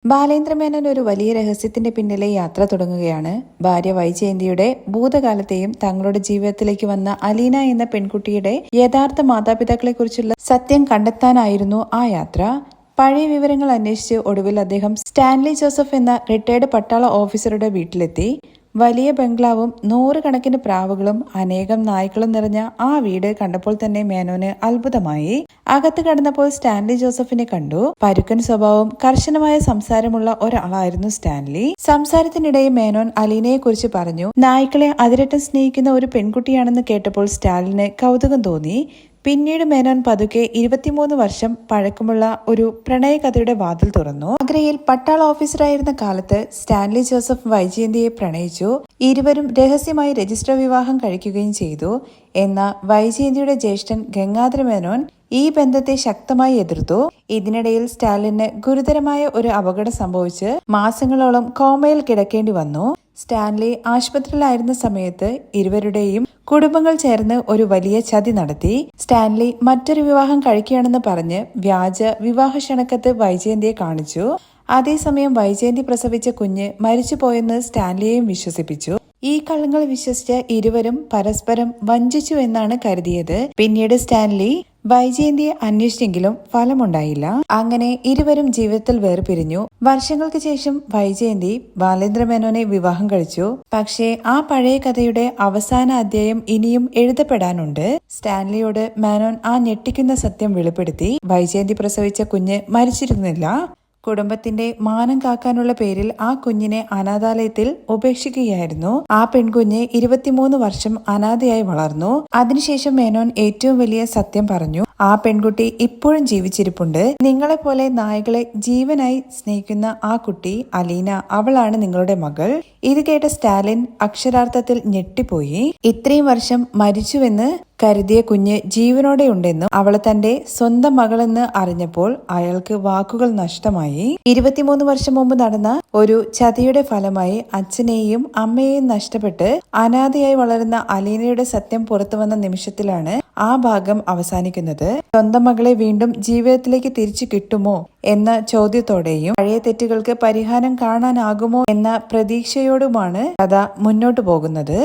ബാലേന്ദ്രമേനോൻ ഒരു വലിയ രഹസ്യത്തിന്റെ പിന്നിലെ യാത്ര തുടങ്ങുകയാണ്. ഭാര്യ വൈജയന്തിയുടെ ഭൂതകാലത്തെയും തങ്ങളുടെ ജീവിതത്തിലേക്ക് വന്ന അലീന എന്ന പെൺകുട്ടിയുടെ യഥാർത്ഥ മാതാപിതാക്കളെക്കുറിച്ചുള്ള സത്യം കണ്ടെത്താനായിരുന്നു ആ യാത്ര. പഴയ വിവരങ്ങൾ അന്വേഷിച്ച് ഒടുവിൽ അദ്ദേഹം സ്റ്റാൻലി ജോസഫ് എന്ന റിട്ടയർഡ് പട്ടാള ഓഫീസറുടെ വീട്ടിലെത്തി. വലിയ ബംഗ്ലാവും 100 കണക്കിന് പ്രാവുകളും അനേകം നായ്ക്കളും നിറഞ്ഞ ആ വീട് കണ്ടപ്പോൾ തന്നെ മേനോന് അത്ഭുതമായി. അകത്ത് കടന്നപ്പോൾ സ്റ്റാൻലി ജോസഫിനെ കണ്ടു. പരുക്കൻ സ്വഭാവവും കർശനമായ സംസാരമുള്ള ഒരാളായിരുന്നു സ്റ്റാൻലി. സംസാരത്തിനിടയിൽ മേനോൻ അലീനയെ കുറിച്ച് പറഞ്ഞു. നായ്ക്കളെ അതിരറ്റം സ്നേഹിക്കുന്ന ഒരു പെൺകുട്ടിയാണെന്ന് കേട്ടപ്പോൾ സ്റ്റാലിന് കൗതുകം തോന്നി. പിന്നീട് മേനോൻ പതുക്കെ 23 വർഷം പഴക്കമുള്ള ഒരു പ്രണയകഥയുടെ വാതിൽ തുറന്നു. ആഗ്രയിൽ പട്ടാള ഓഫീസറായിരുന്ന കാലത്ത് സ്റ്റാൻലി ജോസഫ് വൈജയന്തിയെ പ്രണയിച്ചു. ഇരുവരും രഹസ്യമായി രജിസ്റ്റർ വിവാഹം കഴിക്കുകയും ചെയ്തു. എന്നാൽ വൈജയന്തിയുടെ ജ്യേഷ്ഠൻ ഗംഗാധര മേനോൻ ഈ ബന്ധത്തെ ശക്തമായി എതിർത്തു. ഇതിനിടയിൽ സ്റ്റാലിന് ഗുരുതരമായ ഒരു അപകടം സംഭവിച്ച് മാസങ്ങളോളം കോമയിൽ കിടക്കേണ്ടി വന്നു. സ്റ്റാൻലി ആശുപത്രിയിലായിരുന്ന സമയത്ത് ഇരുവരുടെയും കുടുംബങ്ങൾ ചേർന്ന് ഒരു വലിയ ചതി നടത്തി. സ്റ്റാൻലി മറ്റൊരു വിവാഹം കഴിക്കുകയാണെന്ന് പറഞ്ഞ് വ്യാജ വിവാഹ ക്ഷണക്കത്ത് വൈജയന്തിയെ കാണിച്ചു. അതേസമയം വൈജയന്തി പ്രസവിച്ച കുഞ്ഞ് മരിച്ചുപോയെന്ന് സ്റ്റാൻലിയെയും വിശ്വസിപ്പിച്ചു. ഈ കള്ളങ്ങൾ വിശ്വസിച്ച ഇരുവരും പരസ്പരം വഞ്ചിച്ചു എന്നാണ് കരുതിയത്. പിന്നീട് സ്റ്റാൻലി വൈജയന്തിയെ അന്വേഷിച്ചെങ്കിലും ഫലമുണ്ടായില്ല. അങ്ങനെ ഇരുവരും ജീവിതത്തിൽ വേർപിരിഞ്ഞു. വർഷങ്ങൾക്ക് ശേഷം വൈജയന്തി ബാലേന്ദ്രമേനോനെ വിവാഹം കഴിച്ചു. പക്ഷേ ആ പഴയ കഥയുടെ അവസാന അധ്യായം ഇനിയും എഴുതപ്പെടാനുണ്ട്. സ്റ്റാൻലിയോട് മേനോൻ ആ ഞെട്ടിക്കുന്ന സത്യം വെളിപ്പെടുത്തി. വൈജയന്തി പ്രസവിച്ച കുഞ്ഞ് മരിച്ചിരുന്നില്ല. കുടുംബത്തിന്റെ മാനം കാക്കാനുള്ള പേരിൽ ആ കുഞ്ഞിനെ അനാഥാലയത്തിൽ ഉപേക്ഷിക്കുകയായിരുന്നു. ആ പെൺകുഞ്ഞ് 23 വർഷം അനാഥയായി വളർന്നു. അതിനുശേഷം മേനോൻ ഏറ്റവും വലിയ സത്യം പറഞ്ഞു. ആ പെൺകുട്ടി ഇപ്പോഴും ജീവിച്ചിരിപ്പുണ്ട്. നിങ്ങളെപ്പോലെ നായകളെ ജീവനായി സ്നേഹിക്കുന്ന ആ കുട്ടി അലീന, അവളാണ് നിങ്ങളുടെ മകൾ. ഇത് കേട്ട സ്റ്റാലിൻ അക്ഷരാർത്ഥത്തിൽ ഞെട്ടിപ്പോയി. ഇത്രയും വർഷം മരിച്ചുവെന്ന് കരുതിയ കുഞ്ഞ് ജീവനോടെ ഉണ്ടെന്നും അവളെ തന്റെ സ്വന്തം മകളെന്ന് അറിഞ്ഞപ്പോൾ അയാൾക്ക് വാക്കുകൾ നഷ്ടമായി. 23 വർഷം മുമ്പ് നടന്ന ഒരു ചതിയുടെ ഫലമായി അച്ഛനെയും അമ്മയെയും നഷ്ടപ്പെട്ട് അനാഥയായി വളരുന്ന അലീനയുടെ സത്യം പുറത്തു വന്ന നിമിഷത്തിലാണ് ആ ഭാഗം അവസാനിക്കുന്നത്. സ്വന്തം മകളെ വീണ്ടും ജീവിതത്തിലേക്ക് തിരിച്ചു കിട്ടുമോ എന്ന ചോദ്യത്തോടെയും പഴയ തെറ്റുകൾക്ക് പരിഹാരം കാണാനാകുമോ എന്ന പ്രതീക്ഷയോടുമാണ് കഥ മുന്നോട്ടു പോകുന്നത്.